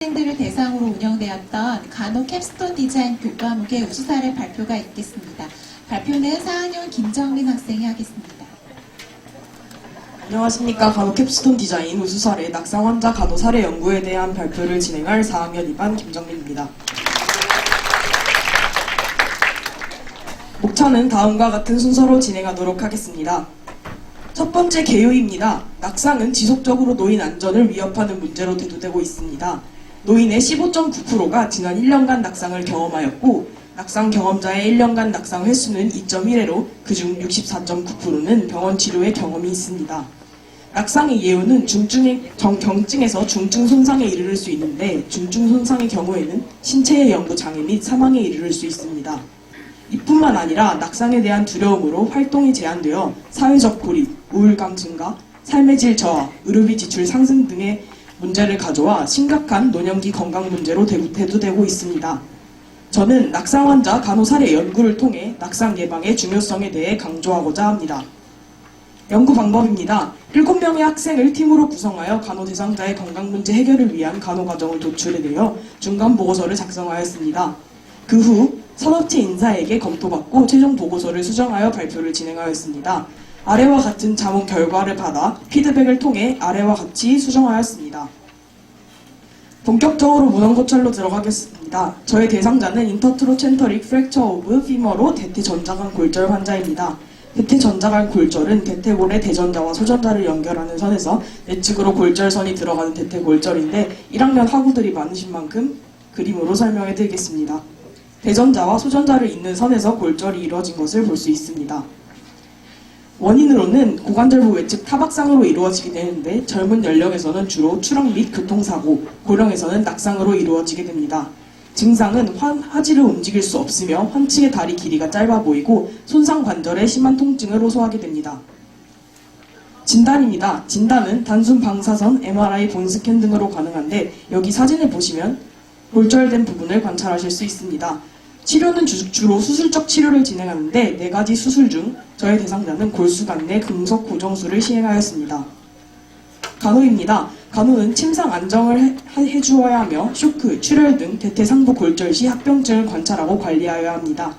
학생들을 대상으로 운영되었던 간호 캡스톤 디자인 교과목의 우수사례 발표가 있겠습니다. 발표는 4학년 김정민 학생이 하겠습니다. 안녕하십니까. 간호 캡스톤 디자인 우수사례 낙상 환자 간호 사례 연구에 대한 발표를 진행할 4학년 2반 김정민입니다. 목차는 다음과 같은 순서로 진행하도록 하겠습니다. 첫 번째 개요입니다. 낙상은 지속적으로 노인 안전을 위협하는 문제로 대두되고 있습니다. 노인의 15.9%가 지난 1년간 낙상을 경험하였고 낙상 경험자의 1년간 낙상 횟수는 2.1회로 그중 64.9%는 병원 치료의 경험이 있습니다. 낙상의 예후는 경증에서 중증 손상에 이르를 수 있는데 중증 손상의 경우에는 신체의 영구 장애 및 사망에 이르를 수 있습니다. 이뿐만 아니라 낙상에 대한 두려움으로 활동이 제한되어 사회적 고립, 우울감 증가, 삶의 질 저하, 의료비 지출 상승 등의 문제를 가져와 심각한 노년기 건강 문제로 대두되고 있습니다. 저는 낙상 환자 간호 사례 연구를 통해 낙상 예방의 중요성에 대해 강조하고자 합니다. 연구 방법입니다. 7명의 학생을 팀으로 구성하여 간호 대상자의 건강 문제 해결을 위한 간호 과정을 도출해내어 중간 보고서를 작성하였습니다. 그 후 산업체 인사에게 검토받고 최종 보고서를 수정하여 발표를 진행하였습니다. 아래와 같은 자문 결과를 받아 피드백을 통해 아래와 같이 수정하였습니다. 본격적으로 문헌 고찰로 들어가겠습니다. 저의 대상자는 인터트로첸터릭 프랙처 오브 피머로 대퇴전자간 골절 환자입니다. 대퇴전자간 골절은 대퇴골의 대전자와 소전자를 연결하는 선에서 내측으로 골절선이 들어가는 대퇴골절인데 1학년 학우들이 많으신 만큼 그림으로 설명해 드리겠습니다. 대전자와 소전자를 잇는 선에서 골절이 이루어진 것을 볼 수 있습니다. 원인으로는 고관절부 외측 타박상으로 이루어지게 되는데 젊은 연령에서는 주로 추락 및 교통사고, 고령에서는 낙상으로 이루어지게 됩니다. 증상은 하지를 움직일 수 없으며 환측의 다리 길이가 짧아 보이고 손상 관절에 심한 통증을 호소하게 됩니다. 진단입니다. 진단은 단순 방사선, MRI, 본스캔 등으로 가능한데 여기 사진을 보시면 골절된 부분을 관찰하실 수 있습니다. 치료는 주로 수술적 치료를 진행하는데 4가지 수술 중 저의 대상자는 골수관 내 금속 고정술을 시행하였습니다. 간호입니다. 간호는 침상 안정을 해주어야 하며 쇼크, 출혈 등 대퇴상부 골절 시 합병증을 관찰하고 관리하여야 합니다.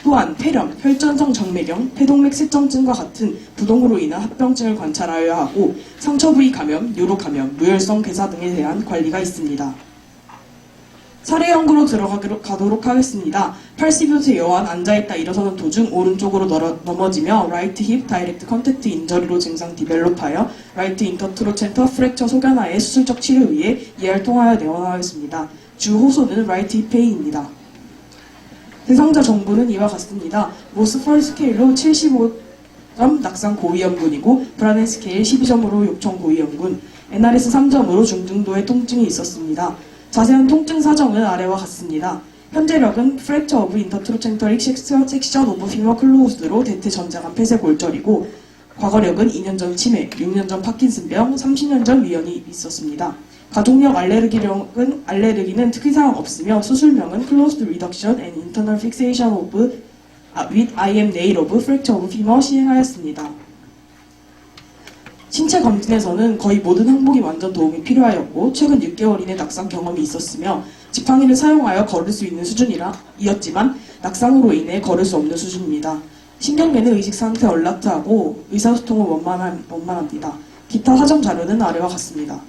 또한 폐렴, 혈전성 정맥경, 폐동맥 쇠정증과 같은 부동으로 인한 합병증을 관찰하여야 하고 상처 부위 감염, 요로 감염, 무혈성 괴사 등에 대한 관리가 있습니다. 사례 연구로 들어가도록 하겠습니다. 80여 여완 앉아있다 일어서는 도중 오른쪽으로 넘어지며 라이트 힙 다이렉트 컨택트 인저리로 증상 디벨롭하여 라이트 인터트로첸터 프랙처 소견하에 수술적 치료 위해 ER 통하여 내원하였습니다. 주 호소는 라이트 힙 페인입니다. 대상자 정보는 이와 같습니다. 모스펄 스케일로 75점 낙상 고위험군이고 브라넨 스케일 12점으로 욕청 고위험군, NRS 3점으로 중증도의 통증이 있었습니다. 자세한 통증 사정은 아래와 같습니다. 현재력은 프랙처 오브 인터트로첸터릭 섹션 오브 피머 클로우즈로 대퇴전자간 폐쇄 골절이고 과거력은 2년 전 치매, 6년 전 파킨슨병, 30년 전 위염이 있었습니다. 가족력 알레르기는 특이사항 없으며 수술명은 Closed Reduction and Internal Fixation with IM Nail of Fracture of Femur 시행하였습니다. 신체 검진에서는 거의 모든 항목이 완전 도움이 필요하였고 최근 6개월 이내 낙상 경험이 있었으며 지팡이를 사용하여 걸을 수 있는 수준이었지만 낙상으로 인해 걸을 수 없는 수준입니다. 신경계는 의식상태 얼라트하고 의사소통은 원만합니다. 기타 사정 자료는 아래와 같습니다.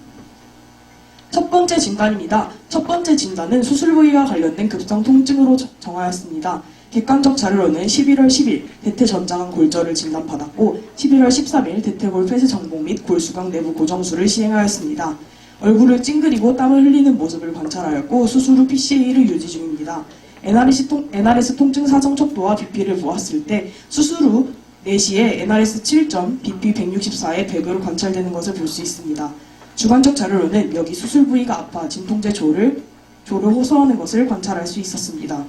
첫 번째 진단입니다. 첫 번째 진단은 수술 부위와 관련된 급성 통증으로 정하였습니다. 객관적 자료로는 11월 10일 대퇴전자간 골절을 진단받았고 11월 13일 대퇴골 폐쇄 정복 및 골수강 내부 고정술을 시행하였습니다. 얼굴을 찡그리고 땀을 흘리는 모습을 관찰하였고 수술 후 PCA를 유지 중입니다. NRS 통증 사정 척도와 BP를 보았을 때 수술 후 4시에 NRS 7점, BP 164에 100으로 관찰되는 것을 볼 수 있습니다. 주관적 자료로는 여기 수술 부위가 아파 진통제 조를 호소하는 것을 관찰할 수 있었습니다.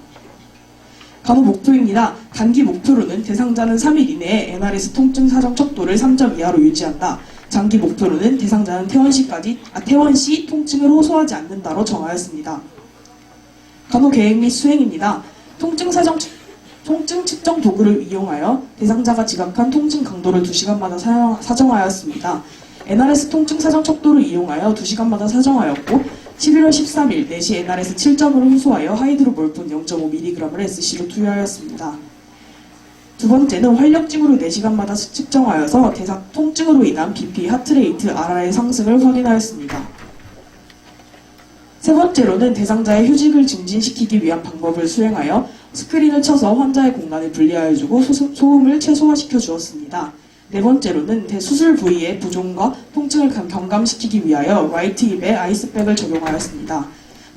간호 목표입니다. 단기 목표로는 대상자는 3일 이내에 NRS 통증 사정 척도를 3점 이하로 유지한다. 장기 목표로는 대상자는 퇴원 시 통증을 호소하지 않는다로 정하였습니다. 간호 계획 및 수행입니다. 통증 측정 도구를 이용하여 대상자가 지각한 통증 강도를 2시간마다 사정하였습니다. NRS 통증 사정 척도를 이용하여 2시간마다 사정하였고 11월 13일 4시 NRS 7점으로 호소하여 하이드로몰폰 0.5mg을 SC로 투여하였습니다. 두 번째는 활력증으로 4시간마다 측정하여서 대상 통증으로 인한 BP, 하트레이트, RR의 상승을 확인하였습니다. 세 번째로는 대상자의 휴직을 증진시키기 위한 방법을 수행하여 스크린을 쳐서 환자의 공간을 분리하여주고 소음을 최소화시켜 주었습니다. 네 번째로는 대수술 부위의 부종과 통증을 경감시키기 위하여 라이트 힙에 아이스백을 적용하였습니다.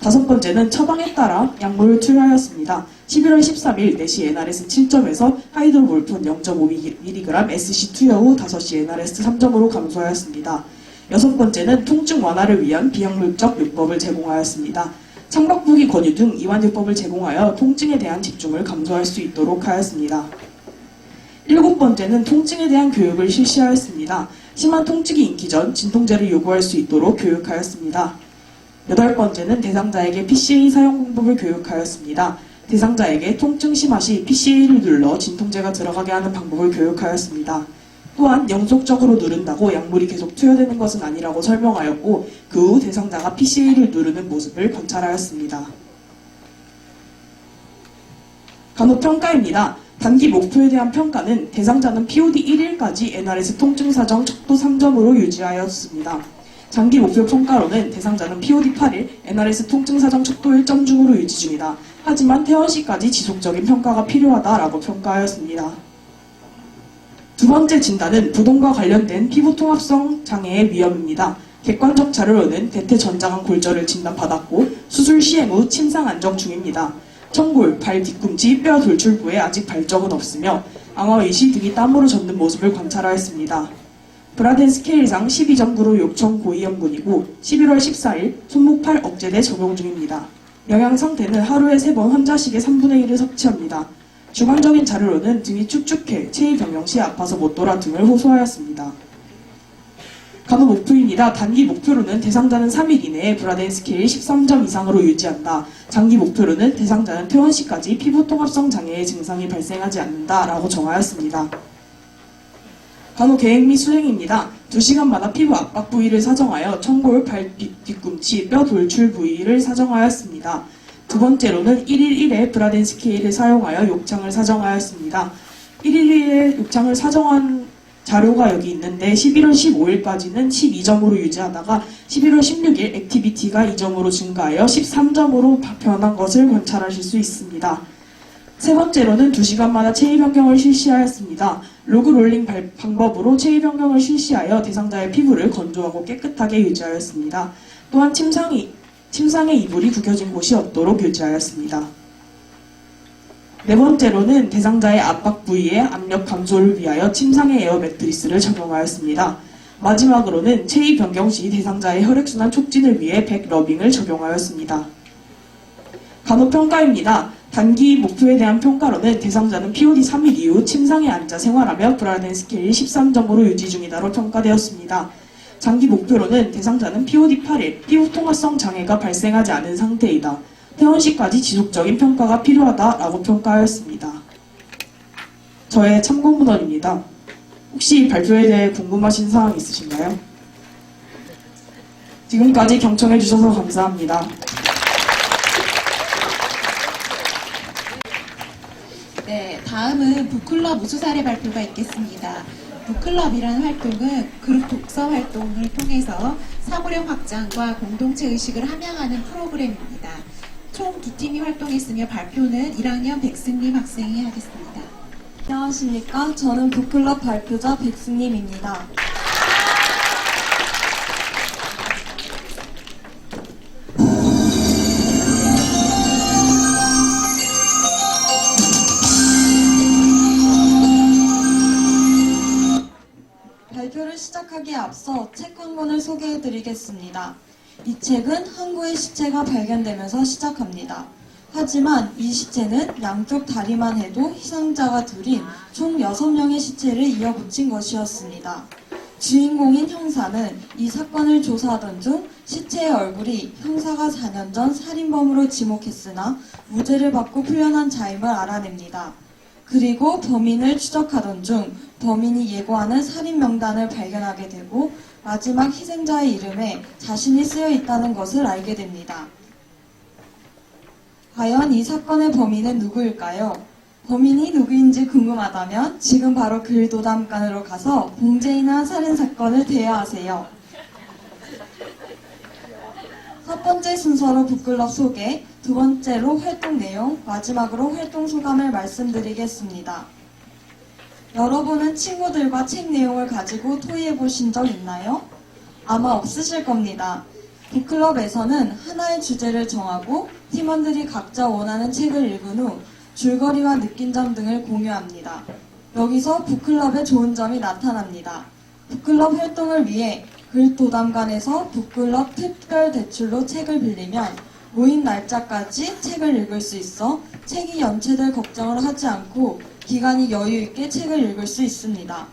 다섯 번째는 처방에 따라 약물을 투여하였습니다. 11월 13일 4시 NRS 7점에서 하이드로몰폰 0.5mg SC 투여 후 5시 NRS 3점으로 감소하였습니다. 여섯 번째는 통증 완화를 위한 비약물적 요법을 제공하였습니다. 창밖부기 권유 등 이완요법을 제공하여 통증에 대한 집중을 감소할 수 있도록 하였습니다. 일곱 번째는 통증에 대한 교육을 실시하였습니다. 심한 통증이 인기 전 진통제를 요구할 수 있도록 교육하였습니다. 여덟 번째는 대상자에게 PCA 사용 방법을 교육하였습니다. 대상자에게 통증 심화 시 PCA를 눌러 진통제가 들어가게 하는 방법을 교육하였습니다. 또한 영속적으로 누른다고 약물이 계속 투여되는 것은 아니라고 설명하였고 그 후 대상자가 PCA를 누르는 모습을 관찰하였습니다. 간호평가입니다. 단기 목표에 대한 평가는 대상자는 POD 1일까지 NRS 통증 사정 척도 3점으로 유지하였습니다. 장기 목표 평가로는 대상자는 POD 8일 NRS 통증 사정 척도 1점 중으로 유지 중이다. 하지만 퇴원 시까지 지속적인 평가가 필요하다라고 평가하였습니다. 두 번째 진단은 부동과 관련된 피부통합성 장애의 위험입니다. 객관적 자료로는 대퇴 전장암 골절을 진단받았고 수술 시행 후 침상 안정 중입니다. 청골, 발 뒤꿈치, 뼈 돌출부에 아직 발적은 없으며 앙화의시 등이 땀으로 젖는 모습을 관찰하였습니다. 브라덴 스케일상 12.9로 요청 고위험군이고 11월 14일 손목 팔 억제대 적용 중입니다. 영양 상태는 하루에 3번 환자식의 3분의 1을 섭취합니다. 주관적인 자료로는 등이 축축해 체위 변경 시 아파서 못 돌아 등을 호소하였습니다. 간호 목표입니다. 단기 목표로는 대상자는 3일 이내에 브라덴 스케일 13점 이상으로 유지한다. 장기 목표로는 대상자는 퇴원 시까지 피부통합성 장애의 증상이 발생하지 않는다라고 정하였습니다. 간호 계획 및 수행입니다. 2시간마다 피부 압박 부위를 사정하여 청골, 발 뒤꿈치, 뼈 돌출 부위를 사정하였습니다. 두 번째로는 1일 1회 브라덴 스케일을 사용하여 욕창을 사정하였습니다. 1일 1회 욕창을 사정한 자료가 여기 있는데 11월 15일까지는 12점으로 유지하다가 11월 16일 액티비티가 2점으로 증가하여 13점으로 변한 것을 관찰하실 수 있습니다. 세 번째로는 2시간마다 체위 변경을 실시하였습니다. 로그 롤링 방법으로 체위 변경을 실시하여 대상자의 피부를 건조하고 깨끗하게 유지하였습니다. 또한 침상의 이불이 구겨진 곳이 없도록 유지하였습니다. 네 번째로는 대상자의 압박 부위의 압력 감소를 위하여 침상의 에어 매트리스를 적용하였습니다. 마지막으로는 체위 변경 시 대상자의 혈액순환 촉진을 위해 백 러빙을 적용하였습니다. 간호평가입니다. 단기 목표에 대한 평가로는 대상자는 POD 3일 이후 침상에 앉아 생활하며 브라덴 스케일 13점으로 유지 중이다로 평가되었습니다. 장기 목표로는 대상자는 POD 8일 피부통합성 장애가 발생하지 않은 상태이다. 퇴원 시까지 지속적인 평가가 필요하다라고 평가하였습니다. 저의 참고 문헌입니다. 혹시 발표에 대해 궁금하신 사항 있으신가요? 지금까지 경청해 주셔서 감사합니다. 네, 다음은 북클럽 우수 사례 발표가 있겠습니다. 북클럽이라는 활동은 그룹 독서 활동을 통해서 사고력 확장과 공동체 의식을 함양하는 프로그램입니다. 총 2팀이 활동했으며 발표는 1학년 백승림 학생이 하겠습니다. 안녕하십니까. 저는 북클럽 발표자 백승림입니다. 발표를 시작하기에 앞서 책 한 권을 소개해드리겠습니다. 이 책은 항구의 시체가 발견되면서 시작합니다. 하지만 이 시체는 양쪽 다리만 해도 희생자가 둘인 총 6명의 시체를 이어붙인 것이었습니다. 주인공인 형사는 이 사건을 조사하던 중 시체의 얼굴이 형사가 4년 전 살인범으로 지목했으나 무죄를 받고 풀려난 자임을 알아냅니다. 그리고 범인을 추적하던 중 범인이 예고하는 살인 명단을 발견하게 되고 마지막 희생자의 이름에 자신이 쓰여 있다는 것을 알게 됩니다. 과연 이 사건의 범인은 누구일까요? 범인이 누구인지 궁금하다면 지금 바로 글도담관으로 가서 봉제인한 살인사건을 대여하세요. 첫 번째 순서로 북클럽 소개, 두 번째로 활동 내용, 마지막으로 활동 소감을 말씀드리겠습니다. 여러분은 친구들과 책 내용을 가지고 토의해 보신 적 있나요? 아마 없으실 겁니다. 북클럽에서는 하나의 주제를 정하고 팀원들이 각자 원하는 책을 읽은 후 줄거리와 느낀 점 등을 공유합니다. 여기서 북클럽의 좋은 점이 나타납니다. 북클럽 활동을 위해 글도담관에서 북클럽 특별 대출로 책을 빌리면 모임 날짜까지 책을 읽을 수 있어 책이 연체될 걱정을 하지 않고 기간이 여유 있게 책을 읽을 수 있습니다.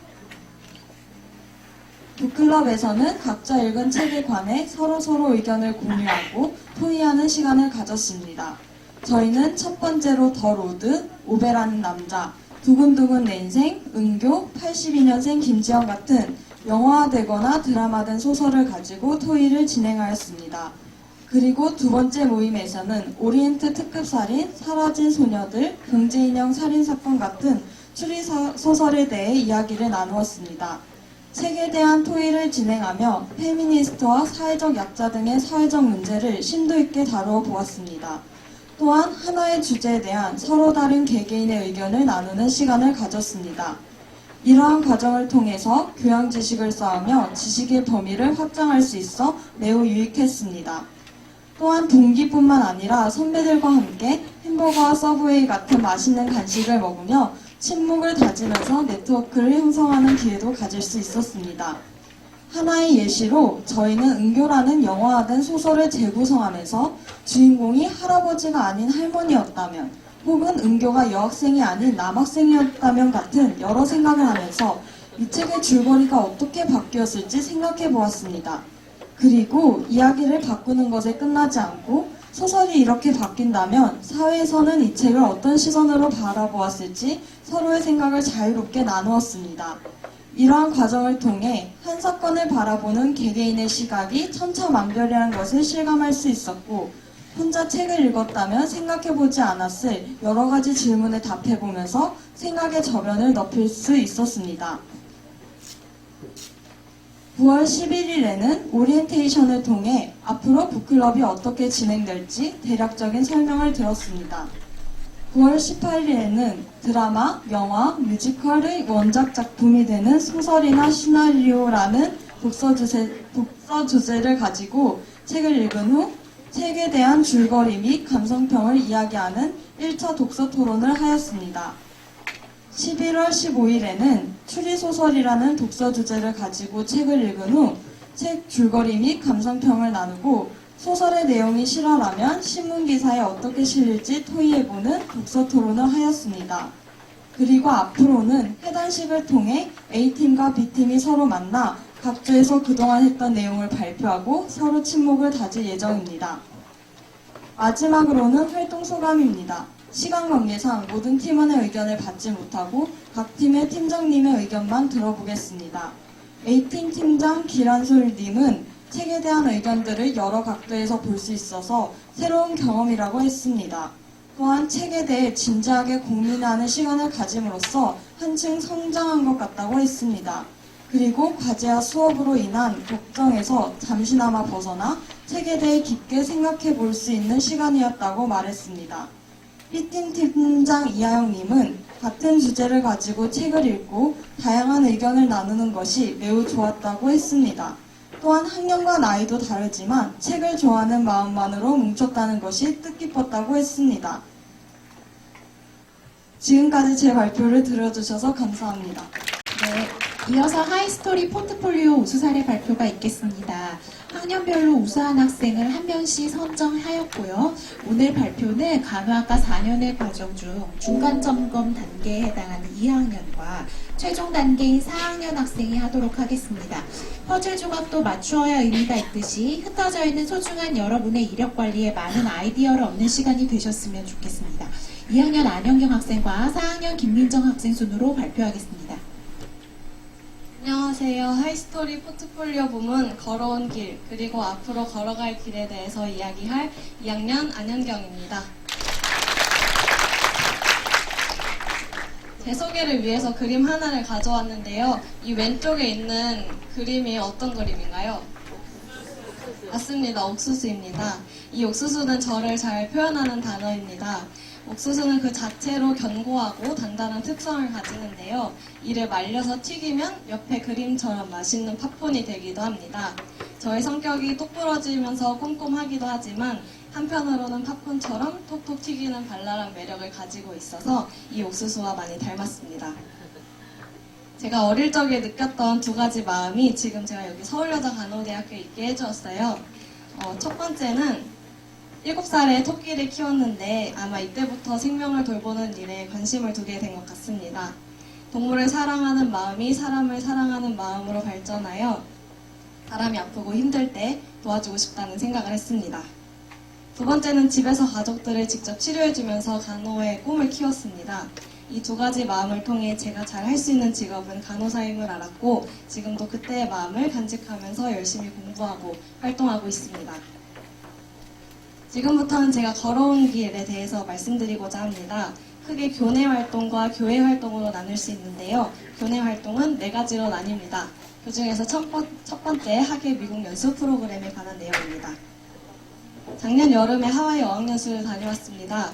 북클럽에서는 각자 읽은 책에 관해 서로 의견을 공유하고 토의하는 시간을 가졌습니다. 저희는 첫 번째로 더 로드, 오베라는 남자, 두근두근 내 인생, 은교, 82년생 김지영 같은 영화화되거나 드라마된 소설을 가지고 토의를 진행하였습니다. 그리고 두 번째 모임에서는 오리엔트 특급살인, 사라진 소녀들, 봉제인형 살인사건 같은 추리소설에 대해 이야기를 나누었습니다. 책에 대한 토의를 진행하며 페미니스트와 사회적 약자 등의 사회적 문제를 심도 있게 다루어 보았습니다. 또한 하나의 주제에 대한 서로 다른 개개인의 의견을 나누는 시간을 가졌습니다. 이러한 과정을 통해서 교양 지식을 쌓으며 지식의 범위를 확장할 수 있어 매우 유익했습니다. 또한 동기뿐만 아니라 선배들과 함께 햄버거와 서브웨이 같은 맛있는 간식을 먹으며 친목을 다지면서 네트워크를 형성하는 기회도 가질 수 있었습니다. 하나의 예시로 저희는 은교라는 영화화된 소설을 재구성하면서 주인공이 할아버지가 아닌 할머니였다면 혹은 은교가 여학생이 아닌 남학생이었다면 같은 여러 생각을 하면서 이 책의 줄거리가 어떻게 바뀌었을지 생각해 보았습니다. 그리고 이야기를 바꾸는 것에 끝나지 않고 소설이 이렇게 바뀐다면 사회에서는 이 책을 어떤 시선으로 바라보았을지 서로의 생각을 자유롭게 나누었습니다. 이러한 과정을 통해 한 사건을 바라보는 개개인의 시각이 천차만별이라는 것을 실감할 수 있었고 혼자 책을 읽었다면 생각해보지 않았을 여러 가지 질문에 답해보면서 생각의 저변을 넓힐 수 있었습니다. 9월 11일에는 오리엔테이션을 통해 앞으로 북클럽이 어떻게 진행될지 대략적인 설명을 들었습니다. 9월 18일에는 드라마, 영화, 뮤지컬의 원작 작품이 되는 소설이나 시나리오라는 독서 주제를 가지고 책을 읽은 후 책에 대한 줄거리 및 감상평을 이야기하는 1차 독서 토론을 하였습니다. 11월 15일에는 추리소설이라는 독서 주제를 가지고 책을 읽은 후 책 줄거리 및 감상평을 나누고 소설의 내용이 실화라면 신문기사에 어떻게 실릴지 토의해보는 독서 토론을 하였습니다. 그리고 앞으로는 해단식을 통해 A팀과 B팀이 서로 만나 각 주에서 그동안 했던 내용을 발표하고 서로 친목을 다질 예정입니다. 마지막으로는 활동 소감입니다. 시간 관계상 모든 팀원의 의견을 받지 못하고 각 팀의 팀장님의 의견만 들어보겠습니다. A팀 팀장 기란솔님은 책에 대한 의견들을 여러 각도에서 볼 수 있어서 새로운 경험이라고 했습니다. 또한 책에 대해 진지하게 고민하는 시간을 가짐으로써 한층 성장한 것 같다고 했습니다. 그리고 과제와 수업으로 인한 걱정에서 잠시나마 벗어나 책에 대해 깊게 생각해 볼 수 있는 시간이었다고 말했습니다. B팀 팀장 이하영님은 같은 주제를 가지고 책을 읽고 다양한 의견을 나누는 것이 매우 좋았다고 했습니다. 또한 학년과 나이도 다르지만 책을 좋아하는 마음만으로 뭉쳤다는 것이 뜻깊었다고 했습니다. 지금까지 제 발표를 들어주셔서 감사합니다. 네, 이어서 하이스토리 포트폴리오 우수 사례 발표가 있겠습니다. 학년별로 우수한 학생을 한 명씩 선정하였고요. 오늘 발표는 간호학과 4년의 과정 중 중간 점검 단계에 해당하는 2학년과 최종 단계인 4학년 학생이 하도록 하겠습니다. 퍼즐 조각도 맞추어야 의미가 있듯이 흩어져 있는 소중한 여러분의 이력 관리에 많은 아이디어를 얻는 시간이 되셨으면 좋겠습니다. 2학년 안영경 학생과 4학년 김민정 학생 순으로 발표하겠습니다. 안녕하세요. 안녕하세요. 하이스토리 포트폴리오 부문 걸어온 길, 그리고 앞으로 걸어갈 길에 대해서 이야기할 2학년 안현경입니다. 제 소개를 위해서 그림 하나를 가져왔는데요. 이 왼쪽에 있는 그림이 어떤 그림인가요? 맞습니다. 옥수수입니다. 이 옥수수는 저를 잘 표현하는 단어입니다. 옥수수는 그 자체로 견고하고 단단한 특성을 가지는데요. 이를 말려서 튀기면 옆에 그림처럼 맛있는 팥분이 되기도 합니다. 저의 성격이 똑부러지면서 꼼꼼하기도 하지만 한편으로는 팥분처럼 톡톡 튀기는 발랄한 매력을 가지고 있어서 이 옥수수와 많이 닮았습니다. 제가 어릴 적에 느꼈던 두 가지 마음이 지금 제가 여기 서울여자간호대학교에 있게 해주었어요. 첫 번째는 7살에 토끼를 키웠는데 아마 이때부터 생명을 돌보는 일에 관심을 두게 된 것 같습니다. 동물을 사랑하는 마음이 사람을 사랑하는 마음으로 발전하여 사람이 아프고 힘들 때 도와주고 싶다는 생각을 했습니다. 두 번째는 집에서 가족들을 직접 치료해주면서 간호의 꿈을 키웠습니다. 이 두 가지 마음을 통해 제가 잘 할 수 있는 직업은 간호사임을 알았고 지금도 그때의 마음을 간직하면서 열심히 공부하고 활동하고 있습니다. 지금부터는 제가 걸어온 길에 대해서 말씀드리고자 합니다. 크게 교내 활동과 교회 활동으로 나눌 수 있는데요. 교내 활동은 4가지로 나뉩니다. 그 중에서 첫 번째 학예 미국 연수 프로그램에 관한 내용입니다. 작년 여름에 하와이 어학연수를 다녀왔습니다.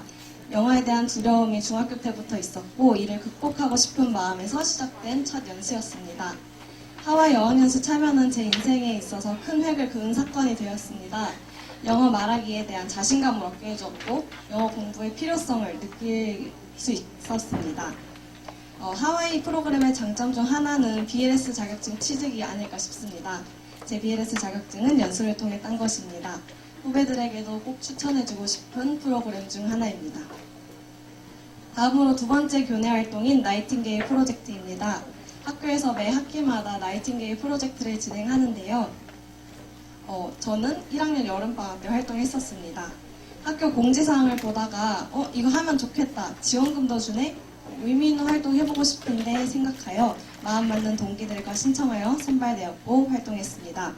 영어에 대한 두려움이 중학교 때부터 있었고 이를 극복하고 싶은 마음에서 시작된 첫 연수였습니다. 하와이 어학연수 참여는 제 인생에 있어서 큰 획을 그은 사건이 되었습니다. 영어 말하기에 대한 자신감을 얻게 해줬고 영어 공부의 필요성을 느낄 수 있었습니다. 하와이 프로그램의 장점 중 하나는 BLS 자격증 취득이 아닐까 싶습니다. 제 BLS 자격증은 연수를 통해 딴 것입니다. 후배들에게도 꼭 추천해주고 싶은 프로그램 중 하나입니다. 다음으로 두 번째 교내 활동인 나이팅게일 프로젝트입니다. 학교에서 매 학기마다 나이팅게일 프로젝트를 진행하는데요. 저는 1학년 여름방학 때 활동했었습니다. 학교 공지사항을 보다가 이거 하면 좋겠다, 지원금도 주네, 의미 있는 활동 해보고 싶은데 생각하여 마음 맞는 동기들과 신청하여 선발되었고 활동했습니다.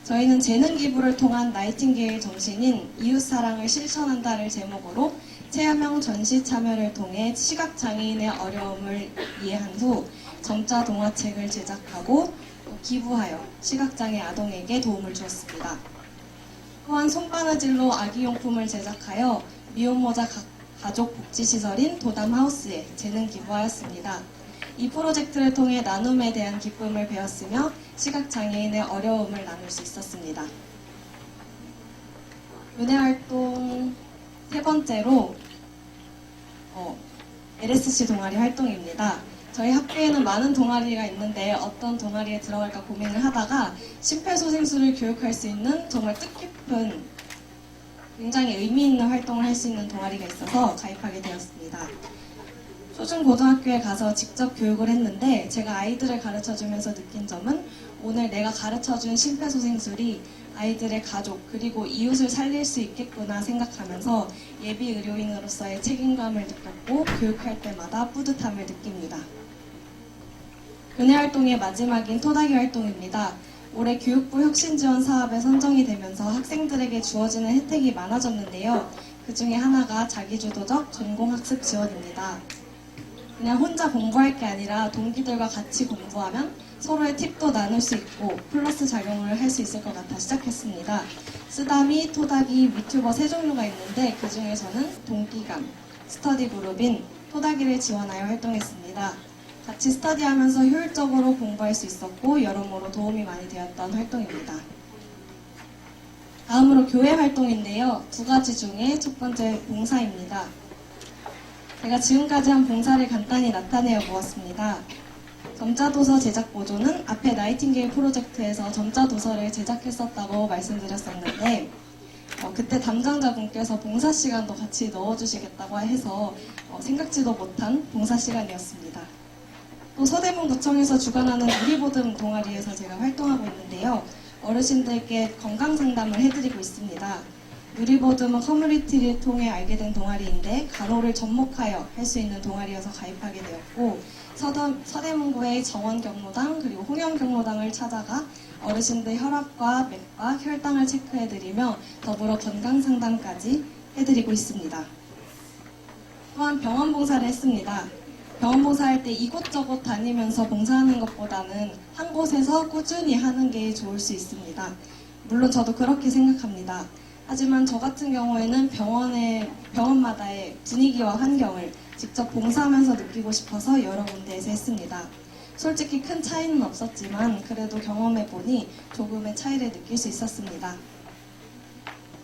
저희는 재능 기부를 통한 나이팅게일 정신인 이웃사랑을 실천한다를 제목으로 체험형 전시 참여를 통해 시각장애인의 어려움을 이해한 후 점자 동화책을 제작하고 기부하여 시각장애 아동에게 도움을 주었습니다. 또한 손바느질로 아기용품을 제작하여 미혼모자 가족복지시설인 도담하우스에 재능 기부하였습니다. 이 프로젝트를 통해 나눔에 대한 기쁨을 배웠으며 시각장애인의 어려움을 나눌 수 있었습니다. 교내활동 세 번째로 LSC 동아리 활동입니다. 저희 학교에는 많은 동아리가 있는데 어떤 동아리에 들어갈까 고민을 하다가 심폐소생술을 교육할 수 있는 정말 뜻깊은 굉장히 의미 있는 활동을 할 수 있는 동아리가 있어서 가입하게 되었습니다. 초중고등학교에 가서 직접 교육을 했는데 제가 아이들을 가르쳐주면서 느낀 점은 오늘 내가 가르쳐준 심폐소생술이 아이들의 가족 그리고 이웃을 살릴 수 있겠구나 생각하면서 예비 의료인으로서의 책임감을 느꼈고 교육할 때마다 뿌듯함을 느낍니다. 교내 활동의 마지막인 토닥이 활동입니다. 올해 교육부 혁신지원 사업에 선정이 되면서 학생들에게 주어지는 혜택이 많아졌는데요. 그 중에 하나가 자기주도적 전공학습 지원입니다. 그냥 혼자 공부할 게 아니라 동기들과 같이 공부하면 서로의 팁도 나눌 수 있고 플러스 작용을 할 수 있을 것 같아 시작했습니다. 쓰다미, 토닥이, 미튜버 3종류가 있는데 그 중에서는 동기감, 스터디 그룹인 토닥이를 지원하여 활동했습니다. 같이 스터디하면서 효율적으로 공부할 수 있었고 여러모로 도움이 많이 되었던 활동입니다. 다음으로 교회 활동인데요. 2가지 중에 첫 번째 봉사입니다. 제가 지금까지 한 봉사를 간단히 나타내어 보았습니다. 점자도서 제작 보조는 앞에 나이팅게일 프로젝트에서 점자도서를 제작했었다고 말씀드렸었는데 그때 담당자분께서 봉사 시간도 같이 넣어주시겠다고 해서 생각지도 못한 봉사 시간이었습니다. 또 서대문구청에서 주관하는 우리보듬 동아리에서 제가 활동하고 있는데요. 어르신들께 건강 상담을 해드리고 있습니다. 누리보듬은 커뮤니티를 통해 알게 된 동아리인데 간호를 접목하여 할 수 있는 동아리여서 가입하게 되었고 서대문구의 정원경로당 그리고 홍영경로당을 찾아가 어르신들 혈압과 맥박, 혈당을 체크해드리며 더불어 건강상담까지 해드리고 있습니다. 또한 병원 봉사를 했습니다. 병원 봉사할 때 이곳저곳 다니면서 봉사하는 것보다는 한 곳에서 꾸준히 하는 게 좋을 수 있습니다. 물론 저도 그렇게 생각합니다. 하지만 저 같은 경우에는 병원마다의 분위기와 환경을 직접 봉사하면서 느끼고 싶어서 여러 군데에서 했습니다. 솔직히 큰 차이는 없었지만 그래도 경험해보니 조금의 차이를 느낄 수 있었습니다.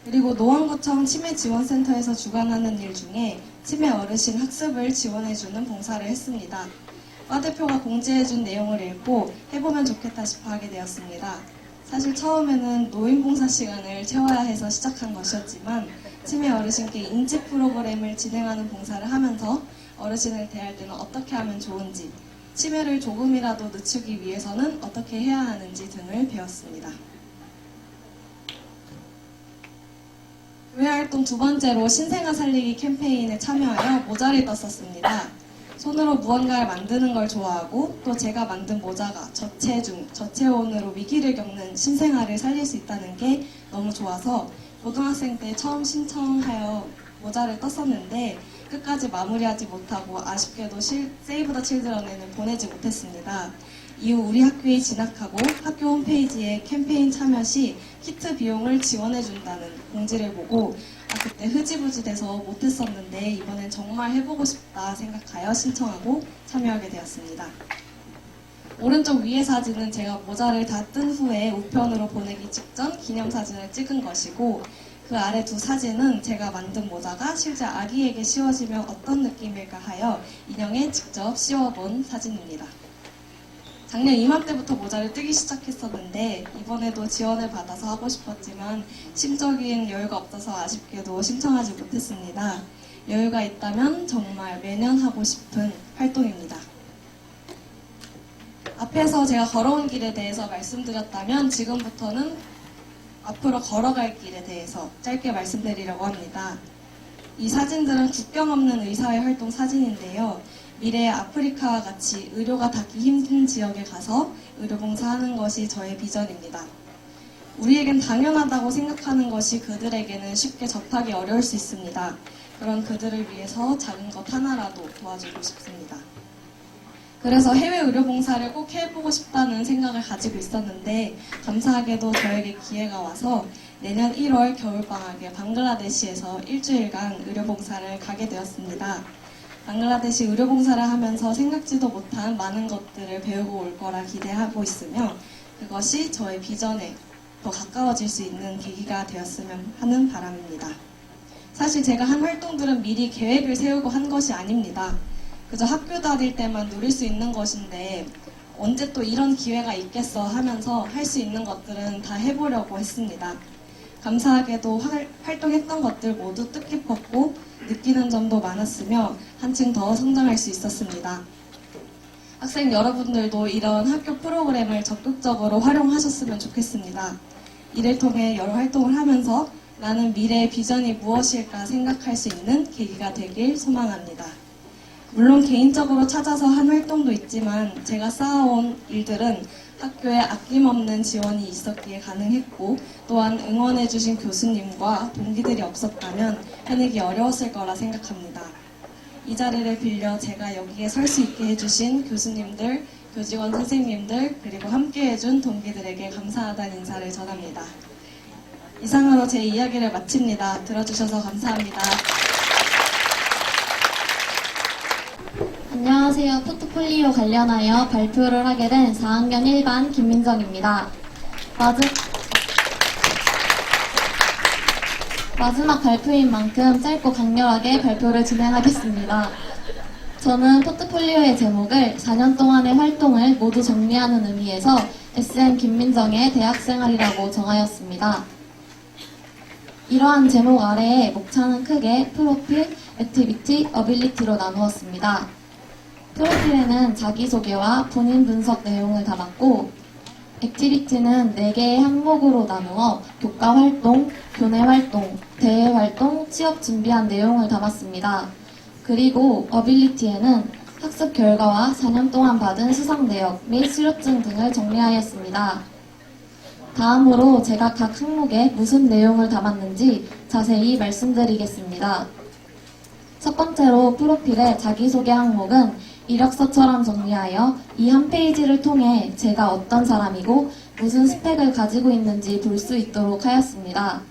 그리고 노원구청 치매지원센터에서 주관하는 일 중에 치매 어르신 학습을 지원해주는 봉사를 했습니다. 과 대표가 공지해준 내용을 읽고 해보면 좋겠다 싶어 하게 되었습니다. 사실 처음에는 노인봉사 시간을 채워야 해서 시작한 것이었지만 치매 어르신께 인지 프로그램을 진행하는 봉사를 하면서 어르신을 대할 때는 어떻게 하면 좋은지, 치매를 조금이라도 늦추기 위해서는 어떻게 해야 하는지 등을 배웠습니다. 교회활동 두 번째로 신생아 살리기 캠페인에 참여하여 모자를 떴었습니다. 손으로 무언가를 만드는 걸 좋아하고 또 제가 만든 모자가 저체중, 저체온으로 위기를 겪는 신생아를 살릴 수 있다는 게 너무 좋아서 고등학생 때 처음 신청하여 모자를 떴었는데 끝까지 마무리하지 못하고 아쉽게도 세이브 더 칠드런에는 보내지 못했습니다. 이후 우리 학교에 진학하고 학교 홈페이지에 캠페인 참여 시 키트 비용을 지원해준다는 공지를 보고 그때 흐지부지 돼서 못했었는데 이번엔 정말 해보고 싶다 생각하여 신청하고 참여하게 되었습니다. 오른쪽 위의 사진은 제가 모자를 다 뜬 후에 우편으로 보내기 직전 기념사진을 찍은 것이고 그 아래 두 사진은 제가 만든 모자가 실제 아기에게 씌워지면 어떤 느낌일까 하여 인형에 직접 씌워본 사진입니다. 작년 이맘때부터 모자를 뜨기 시작했었는데 이번에도 지원을 받아서 하고 싶었지만 심적인 여유가 없어서 아쉽게도 신청하지 못했습니다. 여유가 있다면 정말 매년 하고 싶은 활동입니다. 앞에서 제가 걸어온 길에 대해서 말씀드렸다면 지금부터는 앞으로 걸어갈 길에 대해서 짧게 말씀드리려고 합니다. 이 사진들은 국경 없는 의사회 활동 사진인데요. 미래의 아프리카와 같이 의료가 닿기 힘든 지역에 가서 의료봉사하는 것이 저의 비전입니다. 우리에겐 당연하다고 생각하는 것이 그들에게는 쉽게 접하기 어려울 수 있습니다. 그런 그들을 위해서 작은 것 하나라도 도와주고 싶습니다. 그래서 해외 의료봉사를 꼭 해보고 싶다는 생각을 가지고 있었는데 감사하게도 저에게 기회가 와서 내년 1월 겨울방학에 방글라데시에서 일주일간 의료봉사를 가게 되었습니다. 방글라데시 의료봉사를 하면서 생각지도 못한 많은 것들을 배우고 올 거라 기대하고 있으며 그것이 저의 비전에 더 가까워질 수 있는 계기가 되었으면 하는 바람입니다. 사실 제가 한 활동들은 미리 계획을 세우고 한 것이 아닙니다. 그저 학교 다닐 때만 누릴 수 있는 것인데 언제 또 이런 기회가 있겠어 하면서 할 수 있는 것들은 다 해보려고 했습니다. 감사하게도 활동했던 것들 모두 뜻깊었고 느끼는 점도 많았으며 한층 더 성장할 수 있었습니다. 학생 여러분들도 이런 학교 프로그램을 적극적으로 활용하셨으면 좋겠습니다. 이를 통해 여러 활동을 하면서 나는 미래의 비전이 무엇일까 생각할 수 있는 계기가 되길 소망합니다. 물론 개인적으로 찾아서 한 활동도 있지만 제가 쌓아온 일들은 학교에 아낌없는 지원이 있었기에 가능했고 또한 응원해주신 교수님과 동기들이 없었다면 해내기 어려웠을 거라 생각합니다. 이 자리를 빌려 제가 여기에 설 수 있게 해주신 교수님들, 교직원 선생님들 그리고 함께해준 동기들에게 감사하다는 인사를 전합니다. 이상으로 제 이야기를 마칩니다. 들어주셔서 감사합니다. 안녕하세요. 포트폴리오 관련하여 발표를 하게 된 4학년 1반 김민정입니다. 마지막 발표인 만큼 짧고 강렬하게 발표를 진행하겠습니다. 저는 포트폴리오의 제목을 4년 동안의 활동을 모두 정리하는 의미에서 SM 김민정의 대학생활이라고 정하였습니다. 이러한 제목 아래에 목차는 크게 프로필, 액티비티, 어빌리티로 나누었습니다. 프로필에는 자기소개와 본인 분석 내용을 담았고 액티비티는 4개의 항목으로 나누어 교과활동, 교내 활동, 대외 활동, 취업 준비한 내용을 담았습니다. 그리고 어빌리티에는 학습 결과와 4년 동안 받은 수상 내역 및 수료증 등을 정리하였습니다. 다음으로 제가 각 항목에 무슨 내용을 담았는지 자세히 말씀드리겠습니다. 첫 번째로 프로필의 자기소개 항목은 이력서처럼 정리하여 이 한 페이지를 통해 제가 어떤 사람이고 무슨 스펙을 가지고 있는지 볼 수 있도록 하였습니다.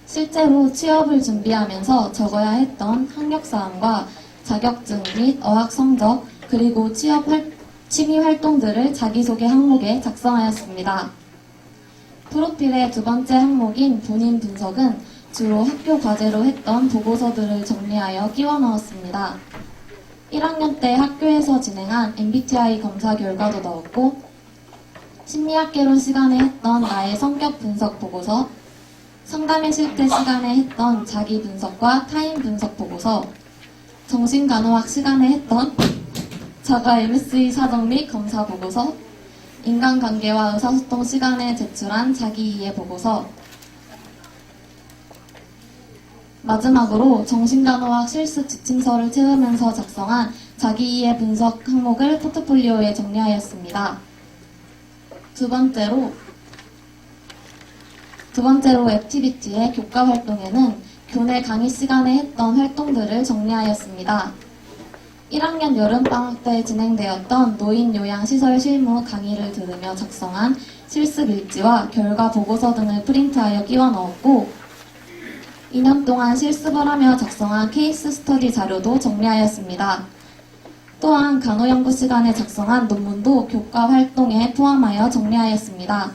실제로 취업을 준비하면서 적어야 했던 학력사항과 자격증 및 어학 성적 그리고 취미 활동들을 자기소개 항목에 작성하였습니다. 프로필의 두 번째 항목인 본인 분석은 주로 학교 과제로 했던 보고서들을 정리하여 끼워 넣었습니다. 1학년 때 학교에서 진행한 MBTI 검사 결과도 넣었고 심리학개론 시간에 했던 나의 성격 분석 보고서, 상담의 실태 시간에 했던 자기 분석과 타인 분석 보고서, 정신간호학 시간에 했던 자가 MSE 사정 및 검사 보고서, 인간관계와 의사소통 시간에 제출한 자기이해 보고서, 마지막으로 정신간호학 실습 지침서를 채우면서 작성한 자기이해 분석 항목을 포트폴리오에 정리하였습니다. 두 번째로 액티비티의 교과 활동에는 교내 강의 시간에 했던 활동들을 정리하였습니다. 1학년 여름방학 때 진행되었던 노인요양시설 실무 강의를 들으며 작성한 실습 일지와 결과 보고서 등을 프린트하여 끼워 넣었고 2년 동안 실습을 하며 작성한 케이스 스터디 자료도 정리하였습니다. 또한 간호연구 시간에 작성한 논문도 교과 활동에 포함하여 정리하였습니다.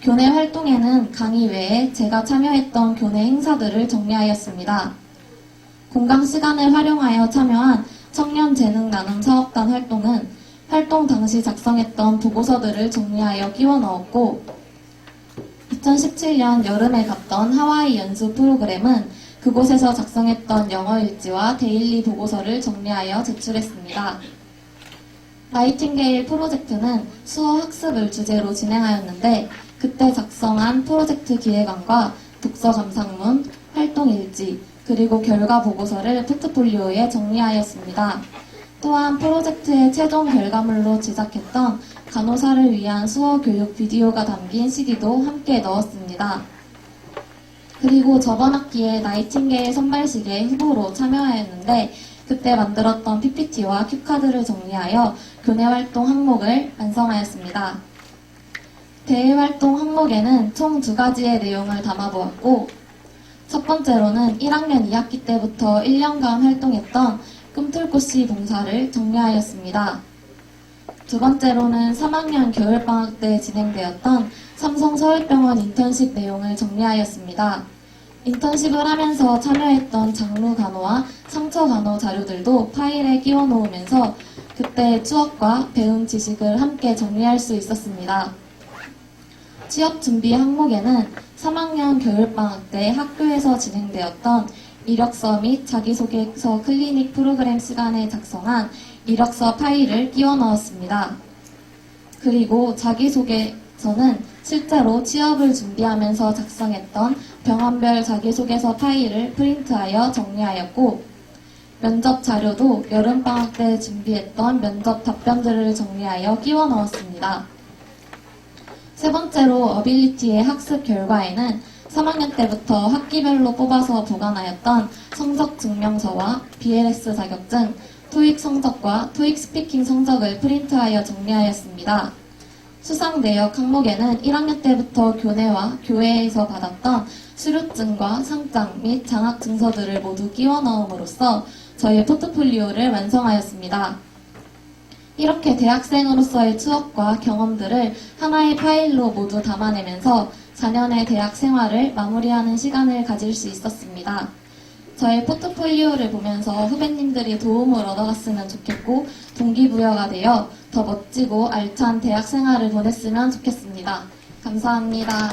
교내 활동에는 강의 외에 제가 참여했던 교내 행사들을 정리하였습니다. 공강 시간을 활용하여 참여한 청년 재능 나눔 사업단 활동은 활동 당시 작성했던 보고서들을 정리하여 끼워 넣었고 2017년 여름에 갔던 하와이 연수 프로그램은 그곳에서 작성했던 영어 일지와 데일리 보고서를 정리하여 제출했습니다. 나이팅게일 프로젝트는 수어 학습을 주제로 진행하였는데 그때 작성한 프로젝트 기획안과 독서 감상문, 활동 일지, 그리고 결과 보고서를 포트폴리오에 정리하였습니다. 또한 프로젝트의 최종 결과물로 제작했던 간호사를 위한 수어 교육 비디오가 담긴 CD도 함께 넣었습니다. 그리고 저번 학기에 나이팅게일 선발식에 후보로 참여하였는데 그때 만들었던 PPT와 큐카드를 정리하여 교내 활동 항목을 완성하였습니다. 대외 활동 항목에는 총 2가지의 내용을 담아보았고 첫 번째로는 1학년 2학기 때부터 1년간 활동했던 꿈틀꽃씨 봉사를 정리하였습니다. 두 번째로는 3학년 겨울방학 때 진행되었던 삼성서울병원 인턴십 내용을 정리하였습니다. 인턴십을 하면서 참여했던 장루간호와 상처간호 자료들도 파일에 끼워 놓으면서 그때의 추억과 배운 지식을 함께 정리할 수 있었습니다. 취업 준비 항목에는 3학년 겨울방학 때 학교에서 진행되었던 이력서 및 자기소개서 클리닉 프로그램 시간에 작성한 이력서 파일을 끼워 넣었습니다. 그리고 자기소개서는 실제로 취업을 준비하면서 작성했던 병원별 자기소개서 파일을 프린트하여 정리하였고 면접 자료도 여름방학 때 준비했던 면접 답변들을 정리하여 끼워 넣었습니다. 세 번째로 어빌리티의 학습 결과에는 3학년 때부터 학기별로 뽑아서 보관하였던 성적 증명서와 BLS 자격증, 토익 성적과 토익 스피킹 성적을 프린트하여 정리하였습니다. 수상 내역 항목에는 1학년 때부터 교내와 교회에서 받았던 수료증과 상장 및 장학 증서들을 모두 끼워 넣음으로써 저희 포트폴리오를 완성하였습니다. 이렇게 대학생으로서의 추억과 경험들을 하나의 파일로 모두 담아내면서 4년의 대학 생활을 마무리하는 시간을 가질 수 있었습니다. 저의 포트폴리오를 보면서 후배님들이 도움을 얻어갔으면 좋겠고 동기부여가 되어 더 멋지고 알찬 대학 생활을 보냈으면 좋겠습니다. 감사합니다.